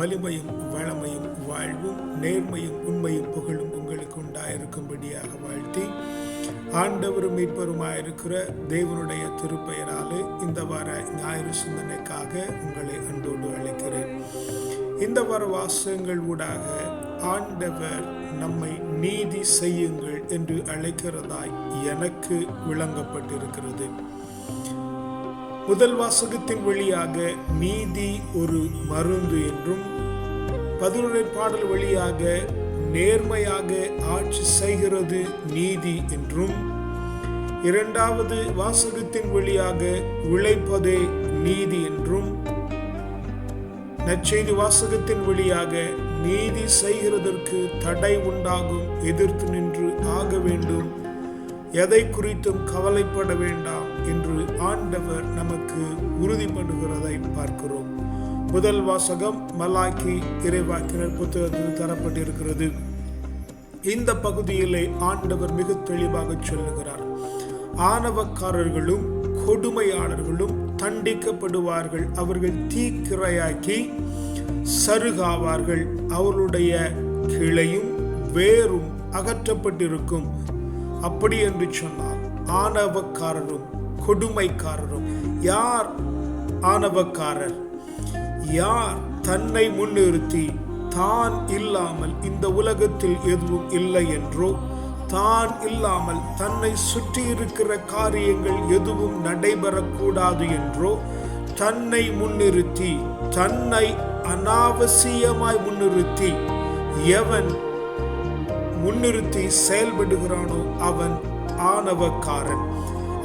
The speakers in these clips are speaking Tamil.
வலிமையும் வளமையும் வாழ்வும் நேர்மையும் உண்மையும் புகழும் உங்களுக்கு உண்டாயிருக்கும்படியாக வாழ்த்தி ஆண்டவரும் மீட்பருமாயிருக்கிற தேவனுடைய திருப்பெயராலே இந்த வார ஞாயிறு சிந்தனைக்காக உங்களை அன்போடு அழைக்கிறேன். இந்த வார வாசகங்கள் ஊடாக ஆண்டவர் நம்மை நீதி செய்யுங்கள் என்று அழைக்கிறதாய் எனக்கு விளங்கப்பட்டிருக்கிறது. முதல் வாசகத்தின் வழியாக நீதி ஒரு மருந்து என்றும், 11 பாடல் வழியாக நேர்மையாக ஆட்சி செய்கிறது நீதி என்றும், இரண்டாவது வாசகத்தின் வழியாக உழைப்பதே நீதி என்றும், நற்செய்தி வாசகத்தின் வழியாக நீதி செய்கிறதற்கு தடை உண்டாகும், எதிர்த்து நின்று ஆக வேண்டும், எதை குறித்தும் கவலைப்பட வேண்டாம் என்று ஆண்டவர் நமக்கு உறுதிப்படுகிறதை பார்க்கிறோம். முதல் வாசகம் மலாக்கி இறைவாக்கினர் புத்தகத்தில் தரப்பட்டிருக்கிறது. இந்த பகுதியிலே ஆண்டவர் மிக தெளிவாக சொல்லுகிறார், ஆணவக்காரர்களும் கொடுமையாளர்களும் தண்டிக்கப்படுவார்கள், அவர்கள் தீக்கிரையாக்கி சருகாவார்கள், அவர்களுடைய கிளையும் வேரும் அகற்றப்பட்டிருக்கும். அப்படி என்று சொன்னால் ஆணவக்காரரும் கொடுமைக்காரரும், யார் ஆணவக்காரர்? யார் தன்னை முன்னிறுத்தி தான் இல்லாமல் இந்த உலகத்தில் எதுவும் இல்லை என்றோ, தான் இல்லாமல் தன்னை சுற்றி இருக்கிற காரியங்கள் எதுவும் நடைபெறக்கூடாது என்றோ தன்னை முன்னிறுத்தி, தன்னை அனாவசியமாய் முன்னிறுத்தி எவன் முன்னிறுத்தி செயல்படுகிறானோ அவன் ஆணவக்காரன்.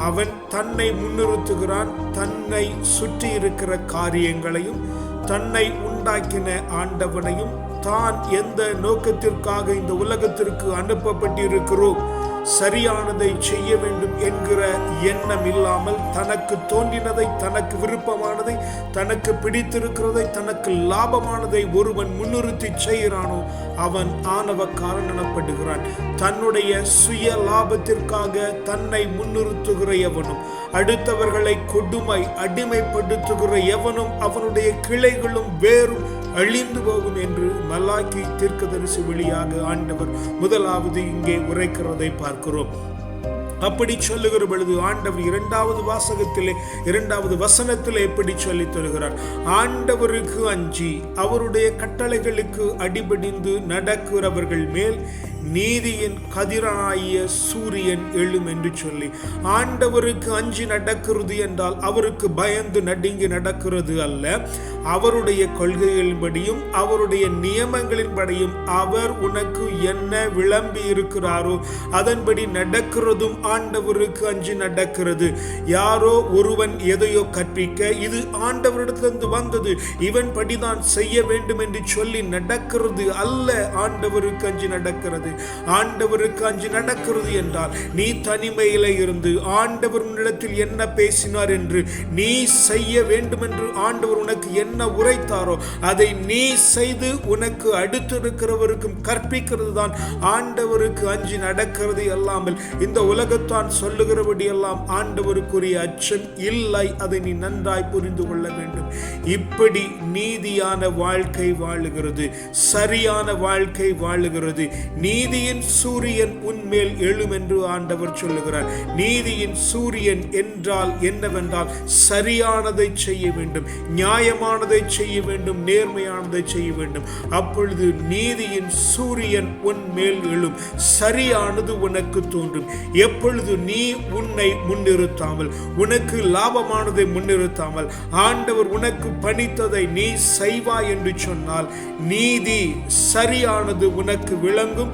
அவன் தன்னை முன்னிறுத்துகிறான், தன்னை சுற்றி இருக்கிற காரியங்களையும் தன்னை உண்டாக்கின ஆண்டவனையும் தான் எந்த நோக்கத்திற்காக இந்த உலகத்திற்கு அனுப்பப்பட்டிருக்கிறோம், சரியானதை செய்ய வேண்டும் என்கிற எண்ணம் இல்லாமல் தனக்கு தோன்றினதை, தனக்கு விருப்பமானதை, தனக்கு பிடித்திருக்கிறதை, தனக்கு லாபமானதை ஒருவன் முன்னிறுத்தி செய்கிறானோ அவன் ஆணவக்காரன் எனப்படுகிறான். தன்னுடைய சுய லாபத்திற்காக தன்னை முன்னிறுத்துகிற எவனும், அடுத்தவர்களை கொடுமை அடிமைப்படுத்துகிற எவனும் அவனுடைய கிளைகளும் வேறும் அழிந்து போகும் என்று மலாக்கி தீர்க்கதரிசி வழியாக ஆண்டவர் முதலாவது இங்கே உரைக்கிறதை பார்க்கிறோம். அப்படி சொல்லுகிற பொழுது ஆண்டவர் இரண்டாவது வாசகத்திலே 2வது வசனத்திலே எப்படி சொல்லி தருகிறார்? ஆண்டவருக்கு அஞ்சி அவருடைய கட்டளைகளுக்கு அடிபடிந்து நடக்கிறவர்கள் மேல் நீதியின் கதிராய சூரியன் எழும் என்று சொல்லி, ஆண்டவருக்கு அஞ்சி நடக்கிறது என்றால் அவருக்கு பயந்து நடுங்கி நடக்கிறது அல்ல, அவருடைய கொள்கைகளின்படியும் அவருடைய நியமங்களின்படியும் அவர் உனக்கு என்ன விளம்பி இருக்கிறாரோ அதன்படி நடக்கிறதும் ஆண்டவருக்கு அஞ்சி நடக்கிறது. யாரோ ஒருவன் எதையோ கற்பிக்க, இது ஆண்டவரிடத்திலிருந்து வந்தது, இவன் படிதான் செய்ய வேண்டும் என்று சொல்லி நடக்கிறது அல்ல, ஆண்டவருக்கு அஞ்சி நடக்கிறது. ஆண்டவருக்கு அஞ்சி நடக்கிறது என்றால் நீ தனிமையில இருந்து ஆண்டவர் உன்னிடத்தில் என்ன பேசினார் என்று நீ செய்ய வேண்டும் என்று ஆண்டவர் உனக்கு என்ன உரைத்தாரோ அதை நீ செய்து உனக்கு அடுத்திருக்கிறவருக்கும் கற்பிக்கிறது தான் ஆண்டவருக்கு அஞ்சி நடக்கிறது. அல்லாமல் இந்த உலகத்தான் சொல்லுகிறபடி எல்லாம் ஆண்டவருக்குரிய அச்சம் இல்லை, அதை நீ நன்றாய் புரிந்து கொள்ள வேண்டும். இப்படி நீதியான வாழ்க்கை வாழுகிறது, சரியான வாழ்க்கை வாழுகிறது. நீதியின் சூரியன் உன்மேல் எழும் என்று ஆண்டவர் சொல்லுகிறார். நீதியின் சூரியன் என்றால் என்னவென்றால் சரியானதை செய்ய வேண்டும், நியாயமானதை செய்ய வேண்டும், நேர்மையானதை செய்ய வேண்டும். அப்பொழுது நீதியின் சூரியன் உன்மேல் எழும், சரியானது உனக்கு தோன்றும். எப்பொழுது நீ உன்னை முன்னிறுத்தாமல், உனக்கு லாபமானதை முன்னிறுத்தாமல் ஆண்டவர் உனக்கு பணித்ததை நீ செய்வாய் என்று சொன்னால் நீதி சரியானது உனக்கு விளங்கும்,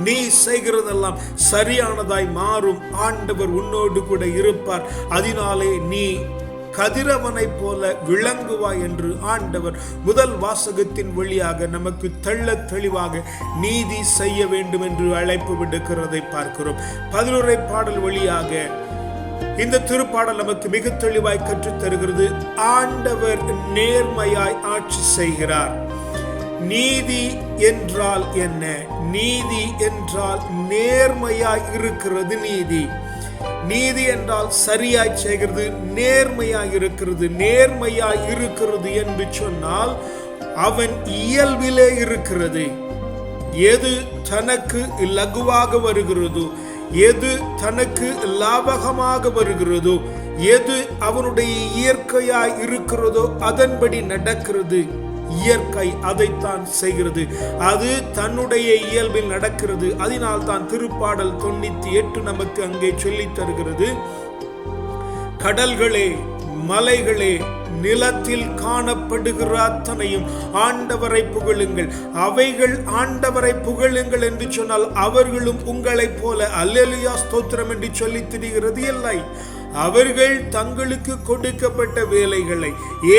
நீ செய்கிறதெல்லாம் சரியானதாய் மாறும். ஆண்டவர் உன்னோடு கூட இருப்பார், அதனாலே நீ கதிரவனை போல விளங்குவாய் என்று ஆண்டவர் முதல் வாசகத்தின் வழியாக நமக்கு தெள்ள தெளிவாக நீதி செய்ய வேண்டும் என்று அழைப்பு விடுக்கிறதை பார்க்கிறோம். 11 பாடல் வழியாக இந்த திருப்பாடல் நமக்கு மிக தெளிவாய் கற்றுத் தருகிறது. ஆண்டவர் நேர்மையாய் ஆட்சி செய்கிறார். நீதி என்றால் என்ன? நீதி என்றால் நேர்மையாய் இருக்கிறது. நீதி என்றால் சரியாய் செய்கிறது, நேர்மையாய் இருக்கிறது. நேர்மையாய் இருக்கிறது என்று சொன்னால் அவன் இயல்பிலே இருக்கிறது. எது தனக்கு லகுவாக வருகிறதோ, எது தனக்கு லாபகமாக வருகிறதோ, எது அவனுடைய இயற்கையாய் இருக்கிறதோ அதன்படி நடக்கிறது. இயற்கை அதைத்தான் செய்கிறது. அது தன்னுடைய இயல்பில் நடக்கிறது. அதனால் தான் திருப்பாடல் 98 நமக்கு அங்கே சொல்லித் தருகிறது, கடல்களே, மலைகளே, நிலத்தில் காணப்படுகிற அத்தனையும் ஆண்டவரை புகழுங்கள். அவைகள் ஆண்டவரை புகழுங்கள் என்று சொன்னால் அவர்களும் உங்களைப் போல அல்லேலூயா ஸ்தோத்திரம் என்று சொல்லி திரிகிறது இல்லை. அவர்கள் தங்களுக்கு கொடுக்கப்பட்ட வேலைகளை,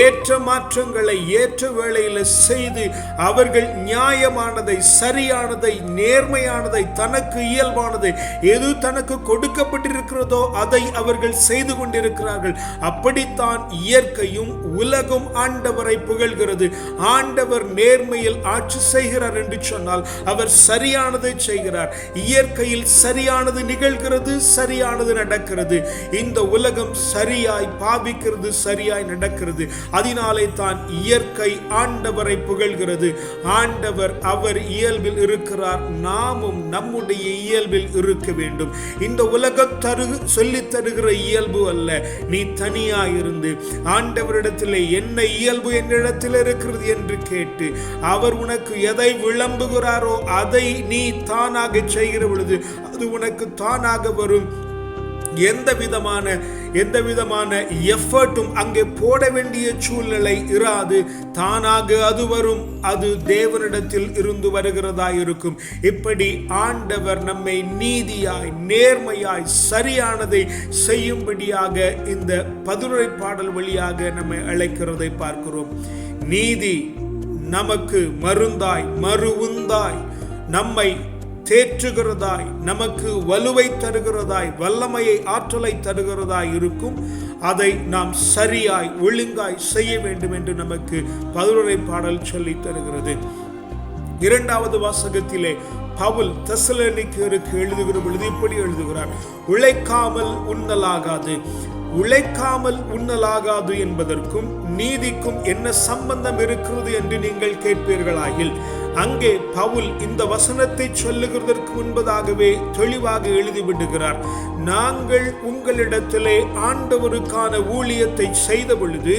ஏற்ற மாற்றங்களை ஏற்ற வேளையில் செய்து அவர்கள் நியாயமானதை, சரியானதை, நேர்மையானதை, தனக்கு இயல்பானதை, எது தனக்கு கொடுக்கப்பட்டிருக்கிறதோ அதை அவர்கள் செய்து கொண்டிருக்கிறார்கள். அப்படித்தான் இயற்கையும் உலகம் ஆண்டவரை புகழ்கிறது. ஆண்டவர் நேர்மையில் ஆட்சி செய்கிறார் என்று சொன்னால் அவர் சரியானதை செய்கிறார். இயற்கையில் சரியானது நிகழ்கிறது, சரியானது நடக்கிறது. இந்த உலகம் சரியாய் பாவிக்கிறது, சரியாய் நடக்கிறது. அதனாலே தான் இயற்கை ஆண்டவரை புகழ்கிறது. ஆண்டவர் அவர் இயல்பில் இருக்கிறார், நாமும் நம்முடைய இயல்பில் இருக்க வேண்டும். இந்த உலகம் சொல்லித் தருகிற இயல்பு அல்ல. நீ தனியாயிருந்து ஆண்டவரிடத்தில் என்ன இயல்பு என்னிடத்தில் இருக்கிறது என்று கேட்டு அவர் உனக்கு எதை விளம்புகிறாரோ அதை நீ தானாக செய்கிற பொழுது அது உனக்கு தானாக வரும். எந்த விதமான எஃபர்ட்டும் அங்கே போட வேண்டிய சூழ்நிலை இராது. தானாக அது வரும். அது தேவனிடத்தில் இருந்து வருகிறதா இருக்கும். இப்படி ஆண்டவர் நம்மை நீதியாய், நேர்மையாய், சரியானதை செய்யும்படியாக இந்த 11 பாடல் வழியாக நம்மை அழைக்கிறதை பார்க்கிறோம். நீதி நமக்கு மருந்தாய், மருவுந்தாய், நம்மை தேற்றுகிறதாய், நமக்கு வலுவை தருகிறதாய், வல்லமையை, ஆற்றலை தருகிறதாய் இருக்கும். அதை நாம் சரியாய், ஒழுங்காய் செய்ய வேண்டும் என்று நமக்கு 11 பாடல் சொல்லி தருகிறது. 2வது வாசகத்திலே பவுல் தெசலோனிக்கேயருக்கு எழுதுகிற பொழுது இப்படி எழுதுகிறார், உழைக்காமல் உண்ணலாகாது. உழைக்காமல் உண்ணலாகாது என்பதற்கும் நீதிக்கும் என்ன சம்பந்தம் இருக்கிறது என்று நீங்கள் கேட்பீர்களாயில், அங்கே பவுல் இந்த வசனத்தை சொல்லுகிறதற்கு முன்பதாகவே தெளிவாக எழுதிவிடுகிறார். நாங்கள் உங்களிடத்திலே ஆண்டவருக்கான ஊழியத்தை செய்த பொழுது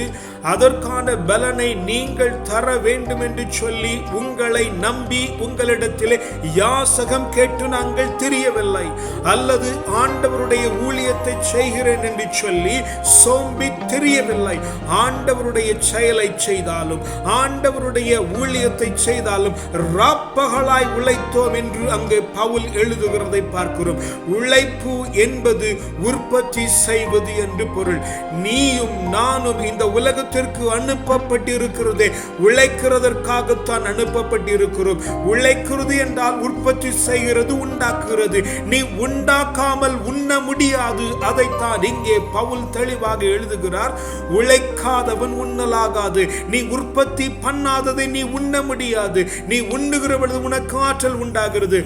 அதற்கான பலனை நீங்கள் தர வேண்டும் என்று சொல்லி உங்களை நம்பி உங்களிடத்திலே யாசகம் கேட்டு நாங்கள் தெரியவில்லை. அல்லது ஆண்டவருடைய ஊழியத்தை செய்கிறேன் என்று சொல்லி சோம்பி தெரியவில்லை. ஆண்டவருடைய செயலை செய்தாலும், ஆண்டவருடைய ஊழியத்தை செய்தாலும் ராப்பகலாய் உழைத்தோம் என்று அங்கே பவுல் எழுதுகிறதை பார்க்கிறோம். உழைப்பு என்பது உற்பத்தி செய்வது என்று பொருள். நீயும் நானும் இந்த உலகத்திற்கு அனுப்பப்பட்டிருக்கிறதே உழைக்கிறதற்காகத்தான் அனுப்பப்பட்டிருக்கிறோம். உழைக்கிறது என்றால் உற்பத்தி செய்கிறது, உண்டாக்குகிறது. நீ உண்டாக்காமல் உண்ண முடியாது. அதைத்தான் இங்கே பவுல் தெளிவாக எழுதுகிறார். உழைக்காதவன் உண்ணலாகாது. நீ உற்பத்தி பண்ணாததை நீ உண்ண முடியாது. நீ உண்ணுகிற பொழுது உனக்கு ஆற்றல் உண்டாகிறது.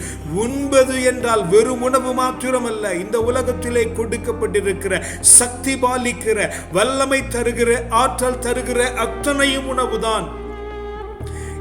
உண்பது என்றால் வெறும் உணவு மாத்திரமல்ல. இந்த உலகத்திலே கொடுக்கப்பட்டிருக்கிற சக்தி பாலிக்கிற, வல்லமை தருகிற, ஆற்றல் தருகிற அத்தனையும் உணவுதான்.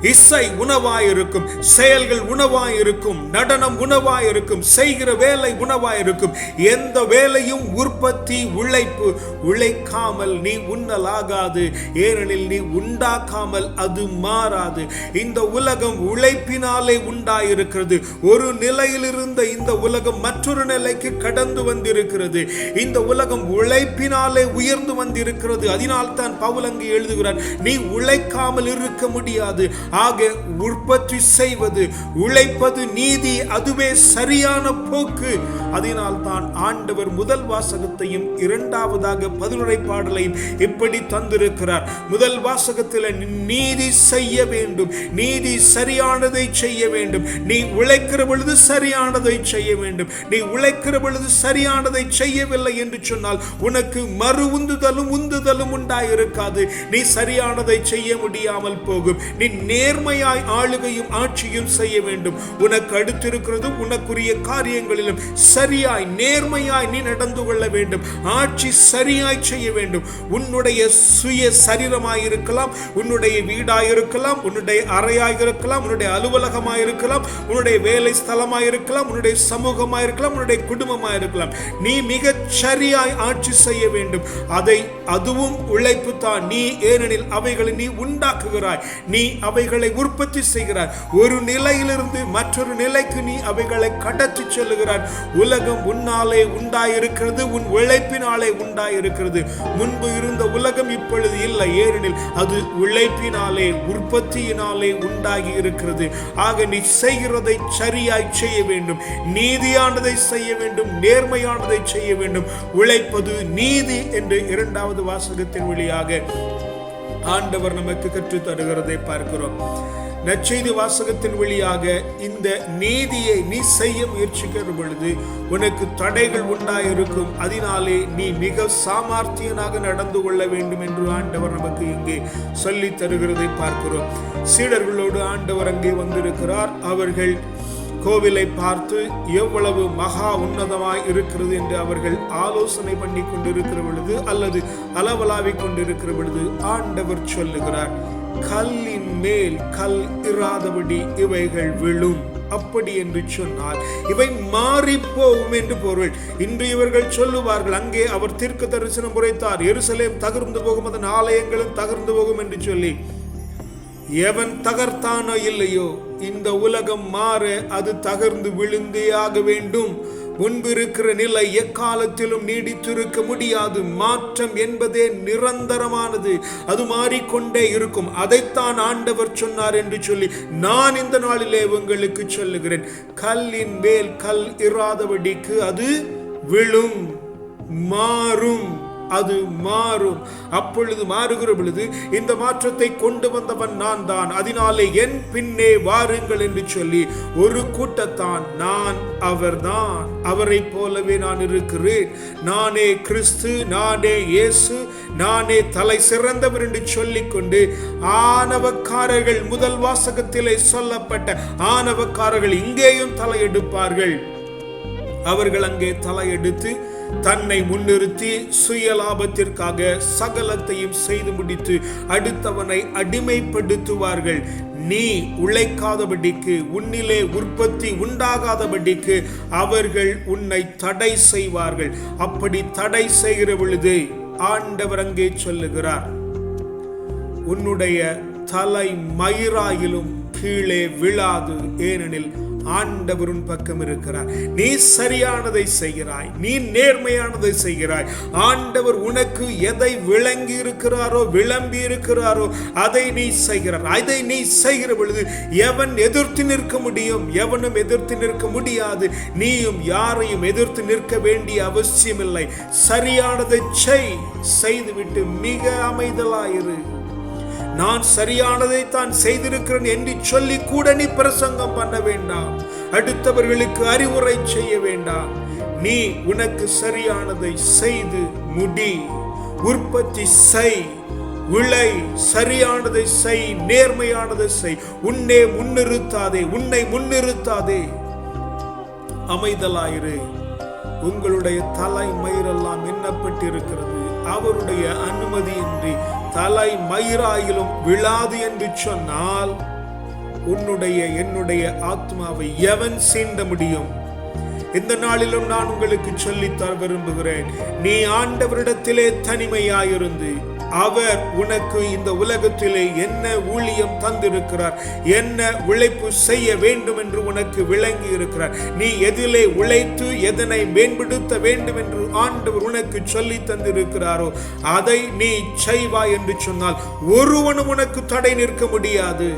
இசை உணவாயிருக்கும், செயல்கள் உணவாயிருக்கும், நடனம் உணவாயிருக்கும், செய்கிற வேலை உணவாயிருக்கும். எந்த வேலையும் உற்பத்தி, உழைப்பு. உழைக்காமல் நீ உண்ணலாகாது. ஏனெனில் நீ உண்டாக்காமல் அது மாறாது. இந்த உலகம் உழைப்பினாலே உண்டாயிருக்கிறது. ஒரு நிலையில் இருந்த இந்த உலகம் மற்றொரு நிலைக்கு கடந்து வந்திருக்கிறது. இந்த உலகம் உழைப்பினாலே உயர்ந்து வந்திருக்கிறது. அதனால் தான் பவுல் அங்கு எழுதுகிறார், நீ உழைக்காமல் இருக்க முடியாது. ஆக உற்பத்தி செய்வது, உழைப்பது நீதி. அதுவே சரியான போக்கு. அதனால் தான் ஆண்டவர் முதல் வாசகத்தையும் 2வதாக 11 பாடலையும் இப்படி தந்திருக்கிறார். முதல் வாசகத்தில் நீதி செய்ய வேண்டும், நீதி சரியானதை செய்ய வேண்டும். நீ உழைக்கிற பொழுது சரியானதை செய்ய வேண்டும். நீ உழைக்கிற பொழுது சரியானதை செய்யவில்லை என்று சொன்னால் உனக்கு மறு உந்துதலும் உண்டாயிருக்காது. நீ சரியானதை செய்ய முடியாமல் போகும். நீ நேர்மையாய் ஆளுகையும் ஆட்சியும் செய்ய வேண்டும். உனக்கு அடுத்திருக்கிறதும் உனக்குரிய காரியங்களிலும் சரியாய் நேர்மையாய் நீ நடந்து கொள்ள வேண்டும். ஆட்சி சரியாய் செய்ய வேண்டும். உன்னுடைய சுய சரீரமாய் இருக்கலாம், உன்னுடைய வீடாய் இருக்கலாம், உன்னுடைய அறையாய் இருக்கலாம், உன்னுடைய அலுவலகமாய் இருக்கலாம், உன்னுடைய வேலை ஸ்தலமாய் இருக்கலாம், உன்னுடைய சமூகமாய் இருக்கலாம், உன்னுடைய குடும்பமாய் இருக்கலாம். நீ மிக சரியாய் ஆட்சி செய்ய வேண்டும். அதுவும் உழைப்பு தான். நீ ஏனெனில் அவைகளை நீ உண்டாக்குகிறாய், நீ அவைகளை உற்பத்தி செய்கிறாய். ஒரு நிலையிலிருந்து மற்றொரு நிலைக்கு நீ அவைகளை கடத்தி செல்லுகிறாய். உலகம் உன்னாலே உண்டாயிருக்கிறது, உன் உழைப்பினாலே உண்டாயிருக்கிறது. முன்பு இருந்த உலகம் இப்பொழுது இல்லை, ஏனெனில் அது உழைப்பினாலே உற்பத்தியினாலே உண்டாகி இருக்கிறது. ஆக நீ செய்கிறதை சரியாய் செய்ய வேண்டும், நீதியானதை செய்ய வேண்டும், நேர்மையானதை செய்ய வேண்டும். உழைப்பது நீதி என்று 2வது வாசகத்தின் வழியாக ஆண்டவர் நமக்கு கற்றுத் தருகிறதை பார்க்கிறோம். நற்செய்தி வாசகத்தின் வழியாக இந்த நீதியை நீ செய்ய முயற்சிக்கிற பொழுது உனக்கு தடைகள் உண்டாயிருக்கும். அதனாலே நீ மிக சாமர்த்தியனாக நடந்து கொள்ள வேண்டும் என்று ஆண்டவர் நமக்கு இங்கே சொல்லி தருகிறதை பார்க்கிறோம். சீடர்களோடு ஆண்டவர் அங்கே வந்திருக்கிறார். அவர்கள் கோவிலை பார்த்து எவ்வளவு மகா உன்னதமாய் இருக்கிறது என்று அவர்கள் ஆலோசனை பண்ணி கொண்டிருக்கிற பொழுது அல்லது அளவலாவிக் கொண்டிருக்கிற பொழுது ஆண்டவர் சொல்லுகிறார், கல்லின் மேல் கல் இராதபடி இவைகள் விழும். அப்படி என்று சொன்னால் இவை மாறி போகும் என்று பொருள். இன்று இவர்கள் சொல்லுவார்கள், அங்கே அவர் தீர்க்க தரிசனம் உரைத்தார், எருசலேம் தகர்ந்து போகும், அதன் ஆலயங்களும் தகர்ந்து போகும் என்று சொல்லி. எவன் தகர்த்தானோ இல்லையோ, இந்த உலகம் மாற அது தகர்ந்து விழுந்தே ஆக வேண்டும். முன்பு இருக்கிற நிலை எக்காலத்திலும் நீடித்திருக்க முடியாது. மாற்றம் என்பதே நிரந்தரமானது, அது மாறிக்கொண்டே இருக்கும். அதைத்தான் ஆண்டவர் சொன்னார் என்று சொல்லி நான் இந்த நாளிலே உங்களுக்கு சொல்லுகிறேன். கல்லின் மேல் கல் இராதபடிக்கு அது விழும், மாறும், அது மாறும். அப்பொழுது மாறுகிற பொழுது இந்த மாற்றத்தை கொண்டு வந்தவன் நான் தான், அதனாலே என் பின்னே வாருங்கள் என்று சொல்லி ஒரு கூட்டத்தான் நான் அவர்தான், அவரை போலவே நான் இருக்கிறேன், நானே கிறிஸ்து, நானே இயேசு, நானே தலை சிறந்தவர் என்று சொல்லிக்கொண்டு ஆணவக்காரர்கள், முதல் வாசகத்திலே சொல்லப்பட்ட ஆணவக்காரர்கள் இங்கேயும் தலையெடுப்பார்கள். அவர்கள் அங்கே தலையெடுத்து தன்னை முன்னிறுத்தி சுயலாபத்திற்காக சகலத்தையும் செய்து முடித்து அடுத்தவனை அடிமைப்படுத்துவார்கள். நீ உழைக்காதபடிக்கு, உன்னிலே உற்பத்தி உண்டாகாதபடிக்கு அவர்கள் உன்னை தடை செய்வார்கள். அப்படி தடை செய்கிற பொழுது ஆண்டவர் அங்கே சொல்லுகிறார், உன்னுடைய தலை மயிராயிலும் கீழே விழாது, ஏனெனில் ஆண்டவரின் பக்கம் இருக்கிறார். நீ சரியானதை செய்கிறாய், நீ நேர்மையானதை செய்கிறாய். ஆண்டவர் உனக்கு எதை விளங்கி இருக்கிறாரோ, விளம்பி இருக்கிறாரோ அதை நீ செய்கிறார். அதை நீ செய்கிற பொழுது எவன் எதிர்த்து நிற்க முடியும்? எவனும் எதிர்த்து நிற்க முடியாது. நீயும் யாரையும் எதிர்த்து நிற்க வேண்டிய அவசியம் இல்லை. சரியானதை செய்துவிட்டு மிக அமைதலாயிரு. நான் சரியானதை தான் செய்திருக்கிறேன் என்று சொல்லி கூட நீ பிரசங்கம் பண்ண வேண்டாம், அடுத்தவர்களுக்கு அறிவுரை செய்ய வேண்டாம். நீ உனக்கு சரியானதை செய்து முடி, உற்பத்தி செய், உழை, சரியானதை செய், நேர்மையானதை செய். உன்னை முன்னிறுத்தாதே, அமைதலாயிரு. உங்களுடைய தலை மயிரெல்லாம் எண்ணப்பட்டிருக்கிறது. அவருடைய அனுமதியின்றி தலை மயிராயிலும் விழாது என்று சொன்னால் என்னுடைய ஆத்மாவை எவன் சீண்ட முடியும்? இந்த நாளிலும் நான் உங்களுக்கு சொல்லித்தர விரும்புகிறேன். நீ ஆண்டவரிடத்திலே தனிமையாயிருந்து அவர் உனக்கு இந்த உலகத்திலே என்ன ஊழியம் தந்திருக்கிறார், என்ன உழைப்பு செய்ய வேண்டும் என்று உனக்கு விளங்கி இருக்கிறார். நீ எதிலே உழைத்து எதனை மேம்படுத்த வேண்டும் என்று ஆண்டவர் உனக்கு சொல்லி தந்திருக்கிறாரோ அதை நீ செய்வாய் என்று சொன்னால் ஒருவனும் உனக்கு தடை நிற்க முடியாது.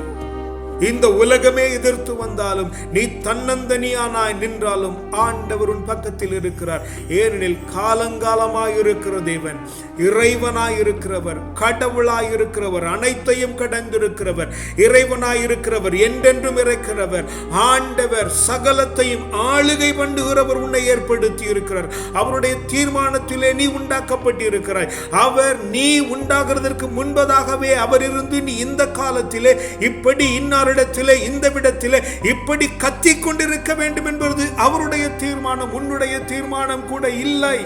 இந்த உலகமே எதிர்த்து வந்தாலும், நீ தன்னந்தனியானாய் நின்றாலும் ஆண்டவர் உன் பக்கத்தில் இருக்கிறார். ஏனெனில் காலங்காலமாய் இருக்கிற தேவன், இறைவனாய் இருக்கிறவர், கடவுளாய் இருக்கிறவர், அனைத்தையும் கடந்திருக்கிறவர், இறைவனாய் இருக்கிறவர், என்றென்றும் இருக்கிறவர், ஆண்டவர் சகலத்தையும் ஆளுகை பண்ணுகிறவர் உன்னை ஏற்படுத்தி இருக்கிறார். அவருடைய தீர்மானத்திலே நீ உண்டாக்கப்பட்டிருக்கிறாய். அவர் நீ உண்டாகிறதற்கு முன்பதாகவே அவர் இருந்து நீ இந்த காலத்திலே இப்படி இன்னாரிடத்திலே இந்த விடத்திலே இப்படி கத்திக் கொண்டிருக்க வேண்டும் என்பது அவருடைய தீர்மானம், உன்னுடைய தீர்மானம் கூட இல்லை.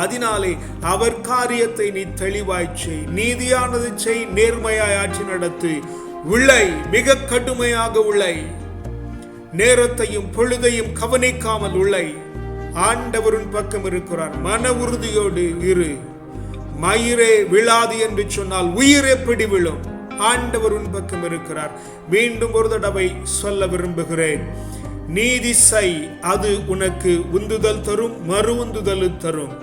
அதனாலே அவர் காரியத்தை நீ தெளிவாய் செய், நீதியானது செய், நேர்மையாய் ஆட்சி நடத்து, உழை, மிக கடுமையாக உழை, நேரத்தையும் பொழுதையும் கவனிக்காமல் உழை. ஆண்டவரின் பக்கம் இருக்கிறார். மன உறுதியோடு இரு. மயிரே விழாது என்று சொன்னால் உயிர் எப்படி விழும்? ஆண்டவர் உன் பக்கம் இருக்கிறார். மீண்டும் ஒரு தடவை சொல்ல விரும்புகிறேன், நீதி செய், அது உனக்கு உந்துதல் தரும், மறு உந்துதல் தரும்.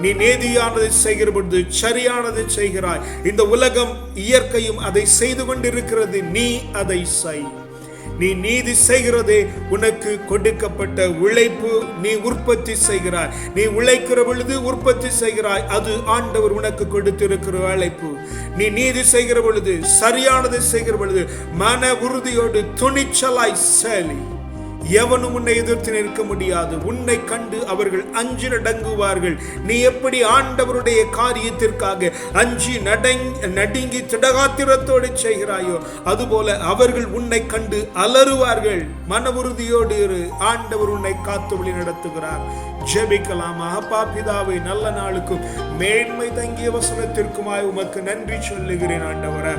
நீ நீதியானதை செய்கிற பொழுது சரியானதை செய்கிறாய். இந்த உலகம் இயற்கையும் அதை செய்து கொண்டிருக்கிறது, நீ அதை செய். நீ நீதி செய்கிறதே உனக்கு கொடுக்கப்பட்ட உழைப்பு. நீ உற்பத்தி செய்கிறாய், நீ உழைக்கிற பொழுது உற்பத்தி செய்கிறாய், அது ஆண்டவர் உனக்கு கொடுத்திருக்கிற அழைப்பு. நீ நீதி செய்கிற பொழுது, சரியானதை செய்கிற பொழுது மன உறுதியோடு துணிச்சலாய் செய். எவனும் உன்னை எதிர்த்து நிற்க முடியாது. உன்னை கண்டு அவர்கள் அஞ்சி நடுங்குவார்கள். நீ எப்படி ஆண்டவருடைய காரியத்திற்காக அஞ்சி நடுங்கி திடகாத்திரத்தோடு செய்கிறாயோ, அதுபோல அவர்கள் உன்னை கண்டு அலறுவார்கள். மன உறுதியோடு இரு. ஆண்டவர் உன்னை காத்து வழி நடத்துகிறார். ஜெபிக்கலாம். அப்பா பிதாவை, நல்ல நாளுக்கும் மேன்மை தங்கிய வசனத்திற்குமாய் உமக்கு நன்றி சொல்லுகிறேன். ஆண்டவரே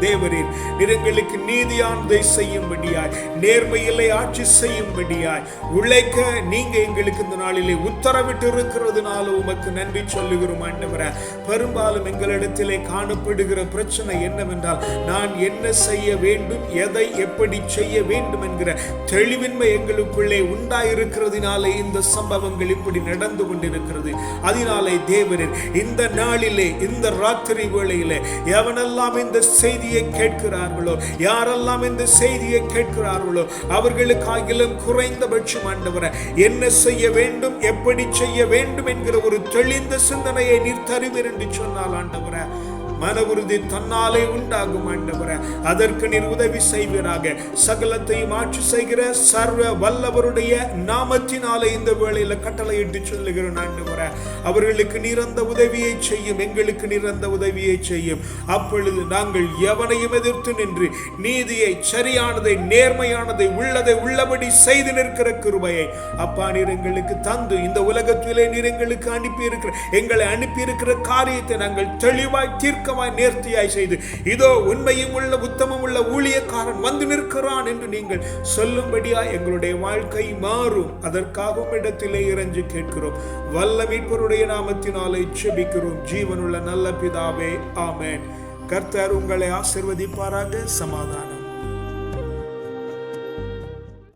தேவரீர், எங்களுக்கு நீதியானதை செய்யும்படியாய், நேர்மையிலே ஆட்சி செய்யும்படியாய் உழைக்க நீங்க எங்களுக்கு இந்த நாளிலே உத்தரவிட்டு இருக்கிறதுனால உமக்கு நன்றி சொல்லுகிறோம். ஆண்டவரே, பெரும்பாலும் எங்களிடத்திலே காணப்படுகிற பிரச்சனை என்னவென்றால், நான் என்ன செய்ய வேண்டும், எதை எப்படி செய்ய வேண்டும் என்கிற தெளிவின்மை எங்களுக்குள்ளே உண்டாயிருக்கிறதுனாலே இந்த சம்பவங்கள் இப்படி நடந்து கொண்டிருக்கிறது. அதனாலே தேவரீர், இந்த நாளிலே, இந்த ராத்திரி வேளையிலே எவனெல்லாம் இந்த செய்தி கேட்கிறார்களோ, யாரெல்லாம் இந்த செய்தியை கேட்கிறார்களோ, அவர்களுக்காகிலும் குறைந்தபட்சம் ஆண்டவரே என்ன செய்ய வேண்டும், எப்படி செய்ய வேண்டும் என்கிற ஒரு தெளிந்த சிந்தனையை நீர் தருவீர் என்று சொன்னால் ஆண்டவரே, மன உறுதி தன்னாலே உண்டாகும். ஆண்டவரே, அதற்கு நீர் உதவி செய்வீராக. சகலத்தையும் ஆட்சி செய்கிற சர்வ வல்லவருடைய நாமத்தினாலே இந்த வேளையில கட்டளையிட்டு சொல்லுகிறோம். ஆண்டவரே, அவர்களுக்கு நீர் அந்த உதவியை செய்யும், எங்களுக்கு நீர் அந்த உதவியை செய்யும். அப்பொழுது நாங்கள் எவனையும் எதிர்த்து நின்று நீதியை, சரியானதை, நேர்மையானதை, உள்ளதை உள்ளபடி செய்து நிற்கிற கிருபையை அப்பா நீர் எங்களுக்கு தந்து, இந்த உலகத்திலே நீர் எங்களுக்கு எங்களை அனுப்பியிருக்கிற காரியத்தை நாங்கள் தெளிவாய் தீர்க்க நேர்த்தியாய் செய்து, இதோ உண்மையும் உள்ள உத்தமம் உள்ள ஊழியக்காரன் வந்து நிற்கிறான் என்று நீங்கள் சொல்லும்படியாய் எங்களுடைய வாழ்க்கை மாறும். அதற்காகவும் இடத்திலே இறைஞ்சு கேட்கிறோம். வல்ல மீட்பருடைய நாமத்தினாலே ஜெபிக்கிறோம். ஜீவனுள்ள நல்ல பிதாவே, ஆமென். கர்த்தர் உங்களை ஆசீர்வதிப்பாராக. சமாதானம்.